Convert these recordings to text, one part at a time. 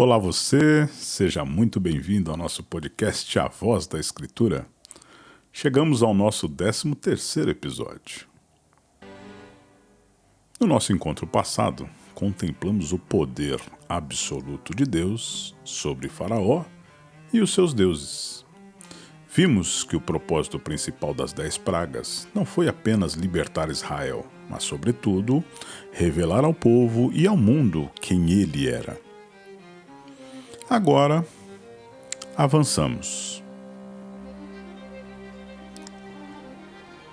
Olá você, seja muito bem-vindo ao nosso podcast A Voz da Escritura. Chegamos ao nosso 13º episódio. No nosso encontro passado, contemplamos o poder absoluto de Deus sobre Faraó e os seus deuses. Vimos que o propósito principal das 10 pragas não foi apenas libertar Israel, mas, sobretudo, revelar ao povo e ao mundo quem ele era. Agora, avançamos.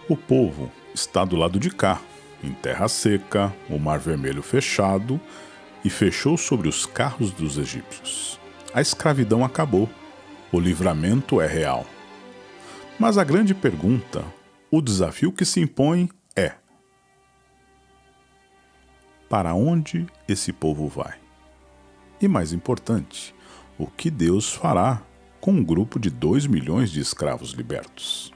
O povo está do lado de cá, em terra seca, o Mar Vermelho fechado, e fechou sobre os carros dos egípcios. A escravidão acabou, o livramento é real. Mas a grande pergunta, o desafio que se impõe é: para onde esse povo vai? E mais importante, o que Deus fará com um grupo de 2 milhões de escravos libertos?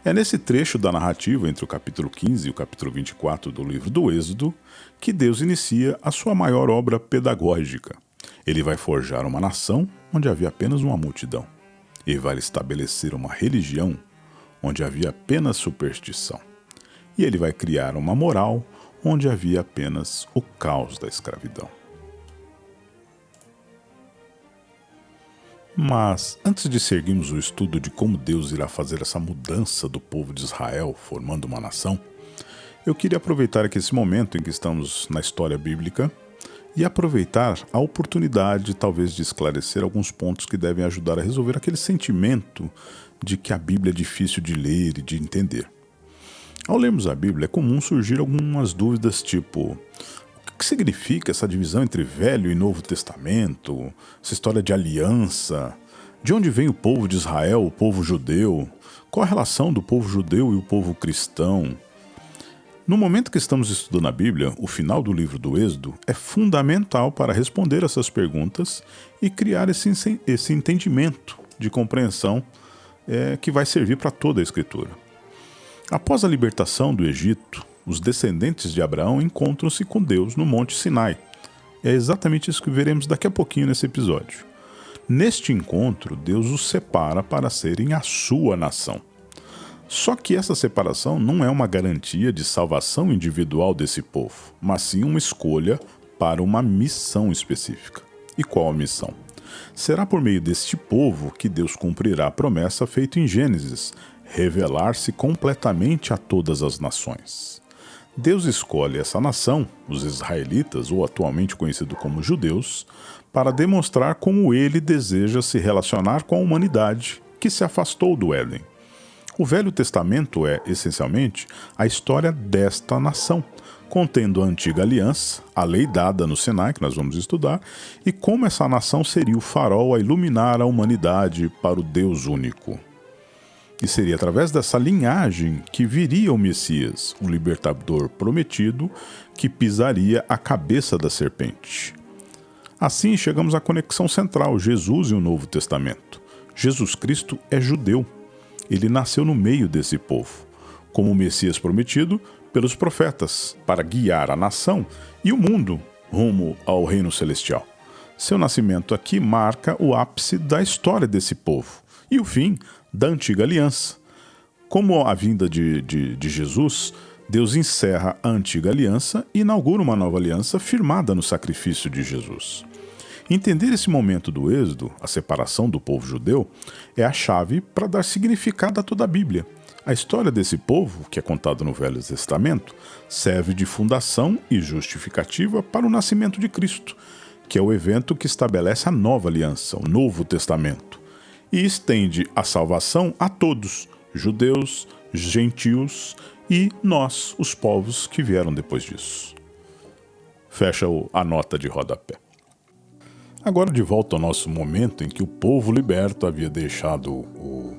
É nesse trecho da narrativa entre o capítulo 15 e o capítulo 24 do livro do Êxodo que Deus inicia a sua maior obra pedagógica. Ele vai forjar uma nação onde havia apenas uma multidão. Ele vai estabelecer uma religião onde havia apenas superstição. E ele vai criar uma moral onde havia apenas o caos da escravidão. Mas, antes de seguirmos o estudo de como Deus irá fazer essa mudança do povo de Israel, formando uma nação, eu queria aproveitar aqui esse momento em que estamos na história bíblica e aproveitar a oportunidade, talvez, de esclarecer alguns pontos que devem ajudar a resolver aquele sentimento de que a Bíblia é difícil de ler e de entender. Ao lermos a Bíblia, é comum surgir algumas dúvidas tipo: o que significa essa divisão entre Velho e Novo Testamento? Essa história de aliança? De onde vem o povo de Israel, o povo judeu? Qual a relação do povo judeu e o povo cristão? No momento que estamos estudando a Bíblia, o final do livro do Êxodo é fundamental para responder essas perguntas e criar esse entendimento de compreensão que vai servir para toda a Escritura. Após a libertação do Egito, os descendentes de Abraão encontram-se com Deus no Monte Sinai. É exatamente isso que veremos daqui a pouquinho nesse episódio. Neste encontro, Deus os separa para serem a sua nação. Só que essa separação não é uma garantia de salvação individual desse povo, mas sim uma escolha para uma missão específica. E qual a missão? Será por meio deste povo que Deus cumprirá a promessa feita em Gênesis, revelar-se completamente a todas as nações. Deus escolhe essa nação, os israelitas, ou atualmente conhecido como judeus, para demonstrar como ele deseja se relacionar com a humanidade que se afastou do Éden. O Velho Testamento é, essencialmente, a história desta nação, contendo a antiga aliança, a lei dada no Sinai, que nós vamos estudar, e como essa nação seria o farol a iluminar a humanidade para o Deus único. E seria através dessa linhagem que viria o Messias, o libertador prometido, que pisaria a cabeça da serpente. Assim chegamos à conexão central, Jesus e o Novo Testamento. Jesus Cristo é judeu. Ele nasceu no meio desse povo, como o Messias prometido pelos profetas, para guiar a nação e o mundo rumo ao reino celestial. Seu nascimento aqui marca o ápice da história desse povo e o fim da antiga aliança. Como a vinda de Jesus, Deus encerra a antiga aliança e inaugura uma nova aliança firmada no sacrifício de Jesus. Entender esse momento do Êxodo, a separação do povo judeu, é a chave para dar significado a toda a Bíblia. A história desse povo, que é contada no Velho Testamento, serve de fundação e justificativa para o nascimento de Cristo, que é o evento que estabelece a nova aliança, o Novo Testamento, e estende a salvação a todos, judeus, gentios e nós, os povos que vieram depois disso. Fecha a nota de rodapé. Agora de volta ao nosso momento em que o povo liberto havia deixado o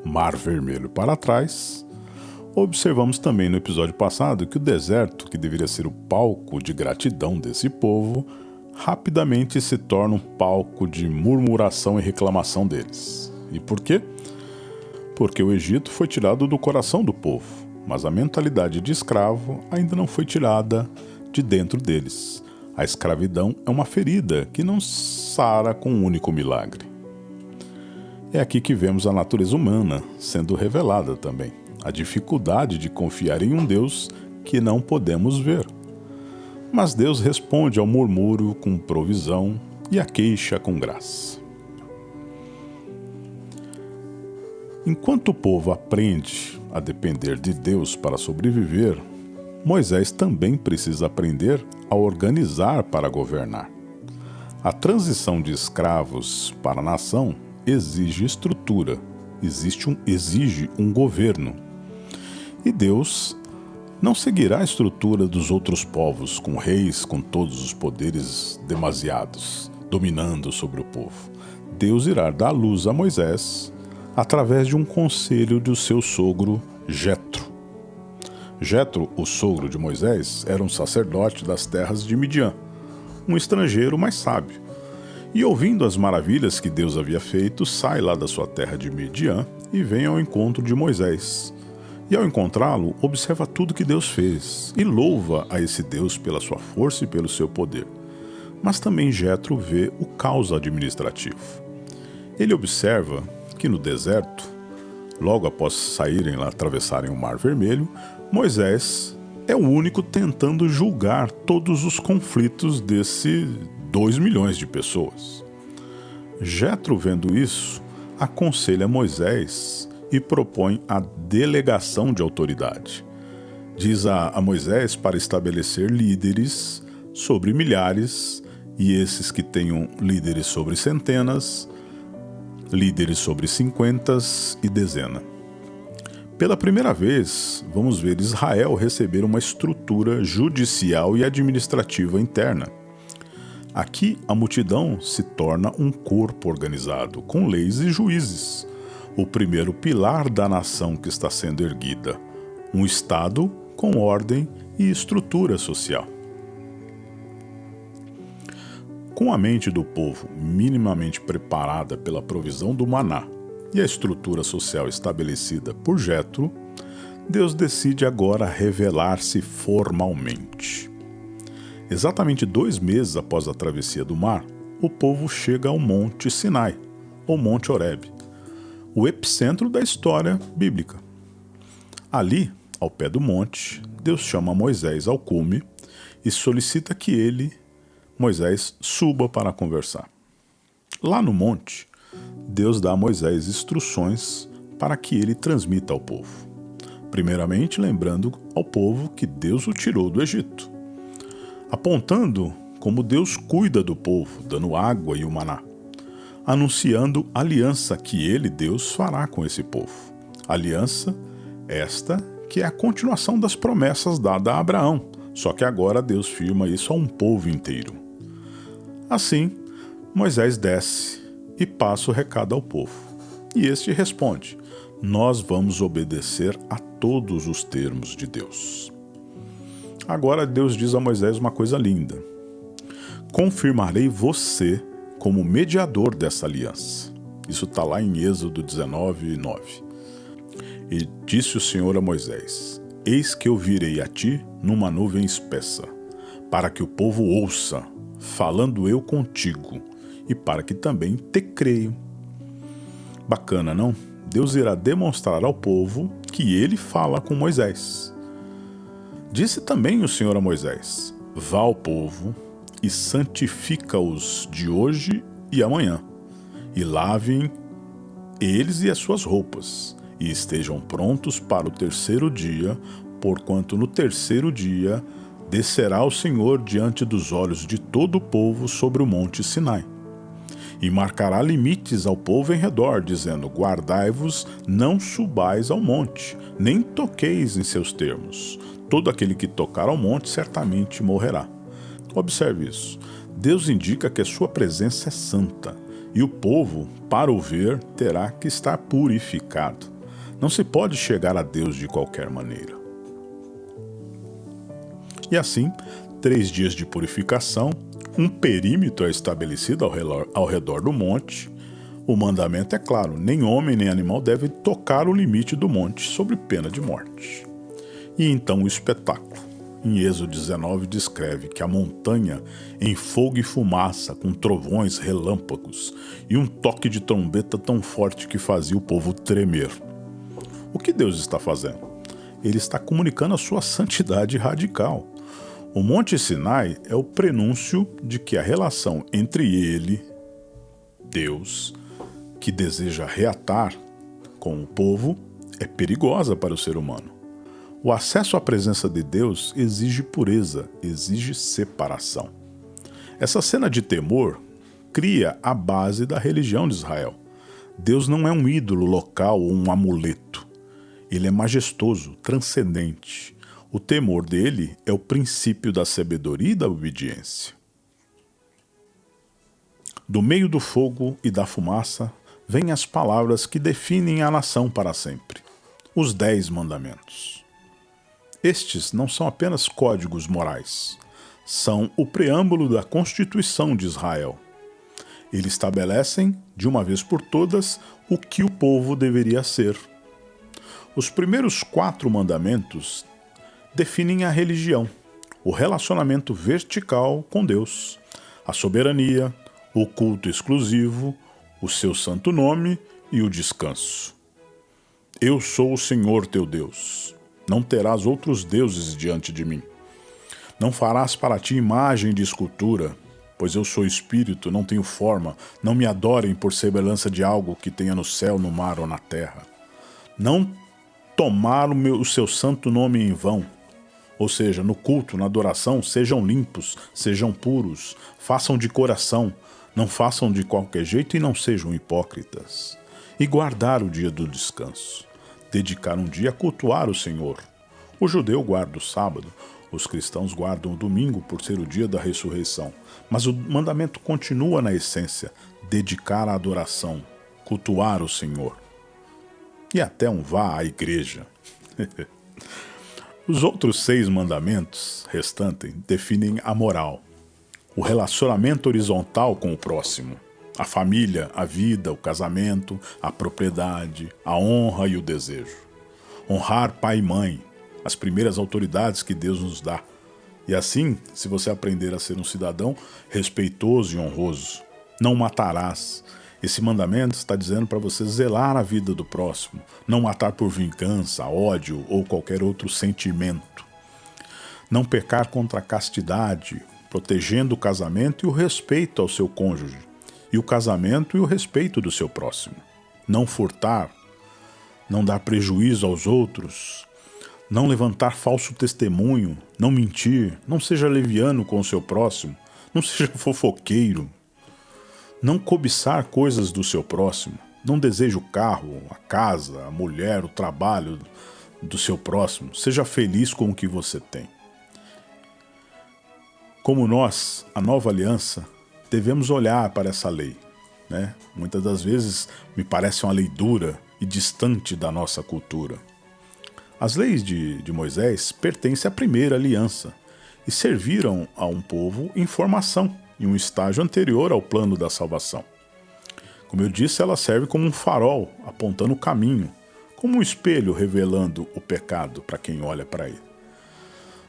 Mar Vermelho para trás, observamos também no episódio passado que o deserto, que deveria ser o palco de gratidão desse povo, rapidamente se torna um palco de murmuração e reclamação deles. E por quê? Porque o Egito foi tirado do coração do povo, mas a mentalidade de escravo ainda não foi tirada de dentro deles. A escravidão é uma ferida que não sara com um único milagre. É aqui que vemos a natureza humana sendo revelada também. A dificuldade de confiar em um Deus que não podemos ver. Mas Deus responde ao murmúrio com provisão e à queixa com graça. Enquanto o povo aprende a depender de Deus para sobreviver, Moisés também precisa aprender a organizar para governar. A transição de escravos para a nação exige estrutura, exige um governo. E Deus não seguirá a estrutura dos outros povos, com reis com todos os poderes demasiados, dominando sobre o povo. Deus irá dar luz a Moisés através de um conselho do seu sogro Jetro. Jetro, o sogro de Moisés, era um sacerdote das terras de Midian, um estrangeiro mais sábio. E ouvindo as maravilhas que Deus havia feito, sai lá da sua terra de Midian e vem ao encontro de Moisés. E ao encontrá-lo, observa tudo que Deus fez e louva a esse Deus pela sua força e pelo seu poder. Mas também Jetro vê o caos administrativo. Ele observa que no deserto, logo após saírem lá, atravessarem o Mar Vermelho, Moisés é o único tentando julgar todos os conflitos desse 2 milhões de pessoas. Jetro, vendo isso, aconselha Moisés e propõe a delegação de autoridade. Diz a Moisés para estabelecer líderes sobre milhares, e esses que tenham líderes sobre centenas, líderes sobre 50 e dezena. Pela primeira vez, vamos ver Israel receber uma estrutura judicial e administrativa interna. Aqui, a multidão se torna um corpo organizado, com leis e juízes, o primeiro pilar da nação que está sendo erguida, um Estado com ordem e estrutura social. Com a mente do povo minimamente preparada pela provisão do maná e a estrutura social estabelecida por Jetro, Deus decide agora revelar-se formalmente. Exatamente 2 meses após a travessia do mar, o povo chega ao Monte Sinai, ou Monte Horebe, o epicentro da história bíblica. Ali, ao pé do monte, Deus chama Moisés ao cume e solicita que Moisés, suba para conversar. Lá no monte, Deus dá a Moisés instruções para que ele transmita ao povo. Primeiramente, lembrando ao povo que Deus o tirou do Egito, apontando como Deus cuida do povo, dando água e o maná, anunciando a aliança que ele, Deus, fará com esse povo. Aliança esta que é a continuação das promessas dadas a Abraão, só que agora Deus firma isso a um povo inteiro. Assim, Moisés desce e passa o recado ao povo. E este responde: nós vamos obedecer a todos os termos de Deus. Agora Deus diz a Moisés uma coisa linda: confirmarei você como mediador dessa aliança. Isso está lá em Êxodo 19, 9. E disse o Senhor a Moisés: eis que eu virei a ti numa nuvem espessa, para que o povo ouça, falando eu contigo, e para que também te creiam. Bacana, não? Deus irá demonstrar ao povo que ele fala com Moisés. Disse também o Senhor a Moisés: vá ao povo e santifica-os de hoje e amanhã, e lavem eles e as suas roupas, e estejam prontos para o 3º dia, porquanto no 3º dia descerá o Senhor diante dos olhos de todo o povo sobre o monte Sinai. E marcará limites ao povo em redor, dizendo: guardai-vos, não subais ao monte, nem toqueis em seus termos. Todo aquele que tocar ao monte certamente morrerá. Observe isso. Deus indica que a sua presença é santa, e o povo, para o ver, terá que estar purificado. Não se pode chegar a Deus de qualquer maneira. E assim, 3 dias de purificação, um perímetro é estabelecido ao redor do monte. O mandamento é claro: nem homem nem animal deve tocar o limite do monte, sob pena de morte. E então o espetáculo. em Êxodo 19, descreve que a montanha em fogo e fumaça, com trovões, relâmpagos e um toque de trombeta tão forte que fazia o povo tremer. O que Deus está fazendo? Ele está comunicando a sua santidade radical. O Monte Sinai é o prenúncio de que a relação entre ele, Deus, que deseja reatar com o povo, é perigosa para o ser humano. O acesso à presença de Deus exige pureza, exige separação. Essa cena de temor cria a base da religião de Israel. Deus não é um ídolo local ou um amuleto. Ele é majestoso, transcendente. O temor dele é o princípio da sabedoria e da obediência. Do meio do fogo e da fumaça vêm as palavras que definem a nação para sempre. Os 10 mandamentos. Estes não são apenas códigos morais, são o preâmbulo da Constituição de Israel. Eles estabelecem, de uma vez por todas, o que o povo deveria ser. Os primeiros 4 mandamentos definem a religião, o relacionamento vertical com Deus, a soberania, o culto exclusivo, o seu santo nome e o descanso. Eu sou o Senhor teu Deus. Não terás outros deuses diante de mim. Não farás para ti imagem de escultura, pois eu sou espírito, não tenho forma. Não me adorem por semelhança de algo que tenha no céu, no mar ou na terra. Não tomar o seu santo nome em vão. Ou seja, no culto, na adoração, sejam limpos, sejam puros, façam de coração, não façam de qualquer jeito e não sejam hipócritas. E guardar o dia do descanso. Dedicar um dia a cultuar o Senhor. O judeu guarda o sábado, os cristãos guardam o domingo por ser o dia da ressurreição. Mas o mandamento continua na essência, dedicar a adoração, cultuar o Senhor. E até um vá à igreja. Os outros 6 mandamentos restantes definem a moral, o relacionamento horizontal com o próximo. A família, a vida, o casamento, a propriedade, a honra e o desejo. Honrar pai e mãe, as primeiras autoridades que Deus nos dá. E assim, se você aprender a ser um cidadão respeitoso e honroso, não matarás. Esse mandamento está dizendo para você zelar a vida do próximo, não matar por vingança, ódio ou qualquer outro sentimento. Não pecar contra a castidade, protegendo o casamento e o respeito ao seu cônjuge. E o casamento e o respeito do seu próximo. Não furtar, não dar prejuízo aos outros, não levantar falso testemunho, não mentir, não seja leviano com o seu próximo, não seja fofoqueiro, não cobiçar coisas do seu próximo, não deseje o carro, a casa, a mulher, o trabalho do seu próximo, seja feliz com o que você tem. Como nós, a nova aliança, devemos olhar para essa lei, né? Muitas das vezes me parece uma lei dura e distante da nossa cultura. As leis de Moisés pertencem à primeira aliança e serviram a um povo em formação, em um estágio anterior ao plano da salvação. Como eu disse, ela serve como um farol, apontando o caminho, como um espelho revelando o pecado para quem olha para ele.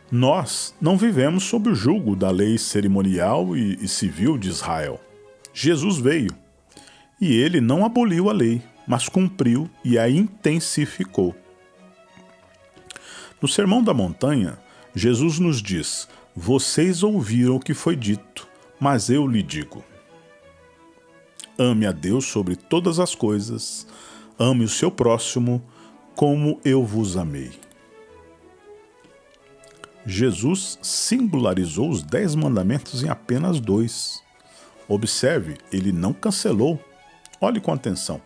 Nós não vivemos sob o jugo da lei cerimonial e civil de Israel. Jesus veio, e ele não aboliu a lei, mas cumpriu e a intensificou. No Sermão da Montanha, Jesus nos diz: vocês ouviram o que foi dito, mas eu lhe digo. Ame a Deus sobre todas as coisas, ame o seu próximo como eu vos amei. Jesus singularizou os 10 mandamentos em apenas 2. Observe, ele não cancelou. Olhe com atenção.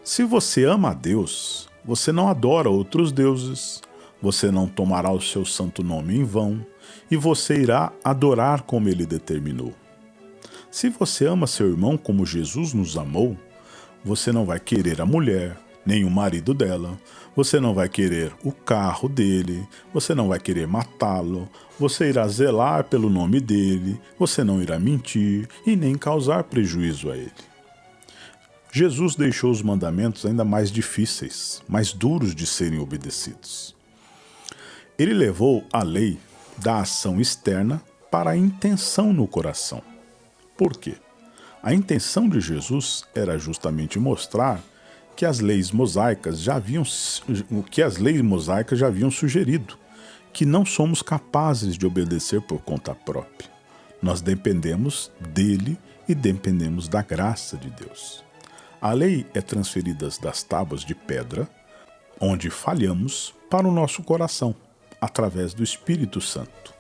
Se você ama a Deus, você não adora outros deuses, você não tomará o seu santo nome em vão, e você irá adorar como ele determinou. Se você ama seu irmão como Jesus nos amou, você não vai querer a mulher, nem o marido dela, você não vai querer o carro dele, você não vai querer matá-lo, você irá zelar pelo nome dele, você não irá mentir e nem causar prejuízo a ele. Jesus deixou os mandamentos ainda mais difíceis, mais duros de serem obedecidos. Ele levou a lei da ação externa para a intenção no coração. Por quê? A intenção de Jesus era justamente mostrar que as leis mosaicas já haviam sugerido, que não somos capazes de obedecer por conta própria. Nós dependemos dele e dependemos da graça de Deus. A lei é transferida das tábuas de pedra, onde falhamos, para o nosso coração, através do Espírito Santo.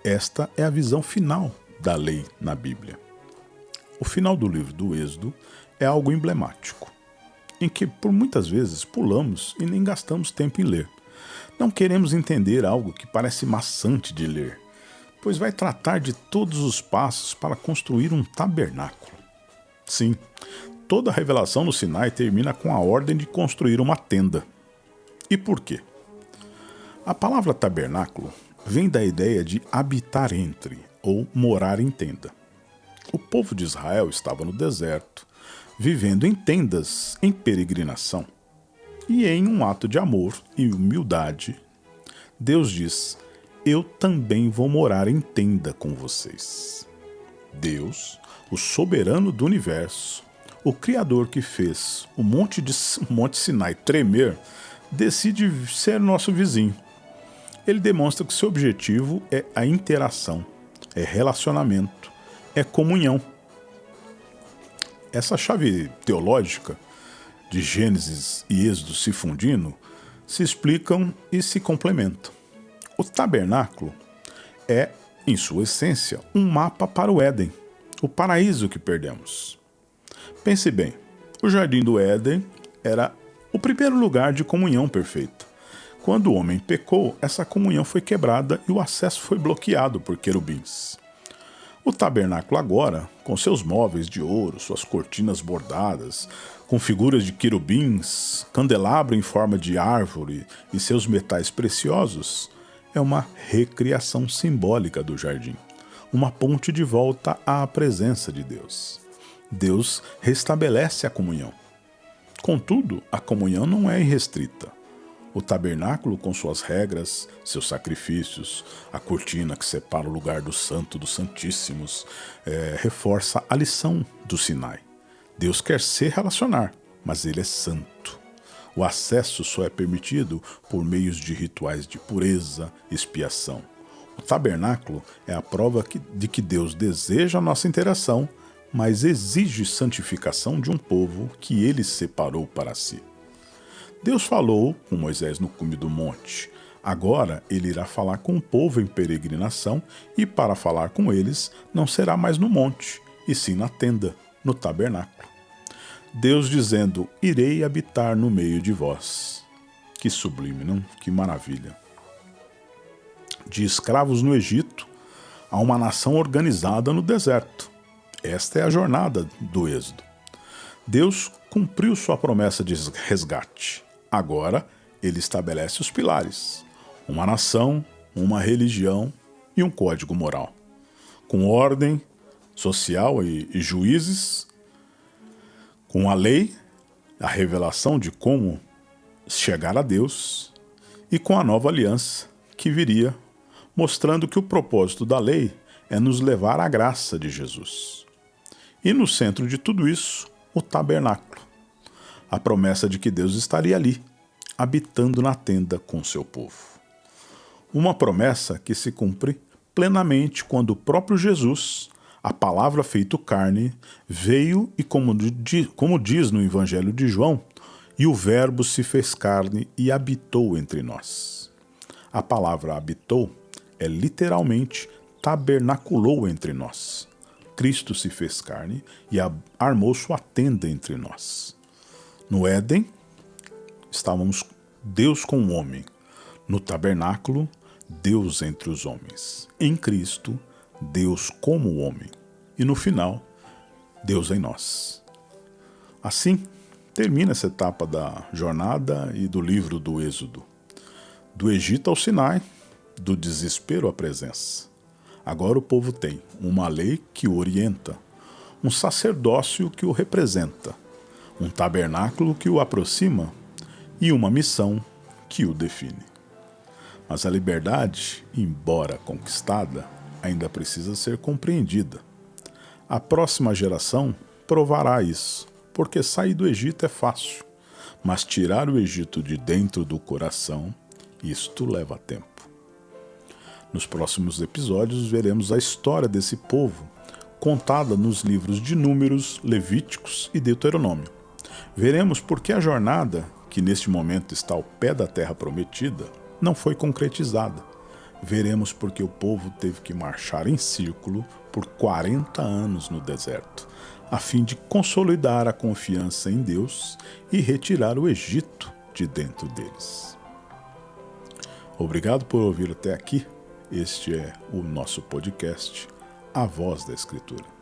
Esta é a visão final da lei na Bíblia. O final do livro do Êxodo é algo emblemático, em que por muitas vezes pulamos e nem gastamos tempo em ler. Não queremos entender algo que parece maçante de ler, pois vai tratar de todos os passos para construir um tabernáculo. Sim, toda a revelação no Sinai termina com a ordem de construir uma tenda. E por quê? A palavra tabernáculo vem da ideia de habitar entre, ou morar em tenda. O povo de Israel estava no deserto, vivendo em tendas em peregrinação. E em um ato de amor e humildade, Deus diz: eu também vou morar em tenda com vocês. Deus, o soberano do universo, o Criador que fez o Monte Sinai tremer, decide ser nosso vizinho. Ele demonstra que seu objetivo é a interação, é relacionamento, é comunhão. Essa chave teológica de Gênesis e Êxodo se fundindo, se explicam e se complementam. O tabernáculo é, em sua essência, um mapa para o Éden, o paraíso que perdemos. Pense bem, o Jardim do Éden era o primeiro lugar de comunhão perfeita. Quando o homem pecou, essa comunhão foi quebrada e o acesso foi bloqueado por querubins. O tabernáculo agora, com seus móveis de ouro, suas cortinas bordadas, com figuras de querubins, candelabro em forma de árvore e seus metais preciosos, é uma recriação simbólica do jardim, uma ponte de volta à presença de Deus. Deus restabelece a comunhão. Contudo, a comunhão não é irrestrita. O tabernáculo, com suas regras, seus sacrifícios, a cortina que separa o lugar do santo dos santíssimos, reforça a lição do Sinai. Deus quer se relacionar, mas ele é santo. O acesso só é permitido por meios de rituais de pureza, expiação. O tabernáculo é a prova de que Deus deseja a nossa interação, mas exige santificação de um povo que ele separou para si. Deus falou com Moisés no cume do monte. Agora ele irá falar com o povo em peregrinação e para falar com eles não será mais no monte, e sim na tenda, no tabernáculo. Deus dizendo: irei habitar no meio de vós. Que sublime, não? Que maravilha. De escravos no Egito a uma nação organizada no deserto. Esta é a jornada do Êxodo. Deus cumpriu sua promessa de resgate. Agora, ele estabelece os pilares: uma nação, uma religião e um código moral, com ordem social e juízes, com a lei, a revelação de como chegar a Deus, e com a nova aliança que viria, mostrando que o propósito da lei é nos levar à graça de Jesus. E no centro de tudo isso, o tabernáculo. A promessa de que Deus estaria ali, habitando na tenda com seu povo. Uma promessa que se cumpre plenamente quando o próprio Jesus, a palavra feito carne, veio e, como diz no Evangelho de João, e o Verbo se fez carne e habitou entre nós. A palavra habitou é literalmente tabernaculou entre nós. Cristo se fez carne e armou sua tenda entre nós. No Éden, estávamos Deus com o homem. No tabernáculo, Deus entre os homens. Em Cristo, Deus como homem. E no final, Deus em nós. Assim, termina essa etapa da jornada e do livro do Êxodo. Do Egito ao Sinai, do desespero à presença. Agora o povo tem uma lei que o orienta, um sacerdócio que o representa, um tabernáculo que o aproxima e uma missão que o define. Mas a liberdade, embora conquistada, ainda precisa ser compreendida. A próxima geração provará isso, porque sair do Egito é fácil, mas tirar o Egito de dentro do coração, isto leva tempo. Nos próximos episódios veremos a história desse povo, contada nos livros de Números, Levíticos e Deuteronômio. Veremos por que a jornada, que neste momento está ao pé da terra prometida, não foi concretizada. Veremos por que o povo teve que marchar em círculo por 40 anos no deserto, a fim de consolidar a confiança em Deus e retirar o Egito de dentro deles. Obrigado por ouvir até aqui. Este é o nosso podcast, A Voz da Escritura.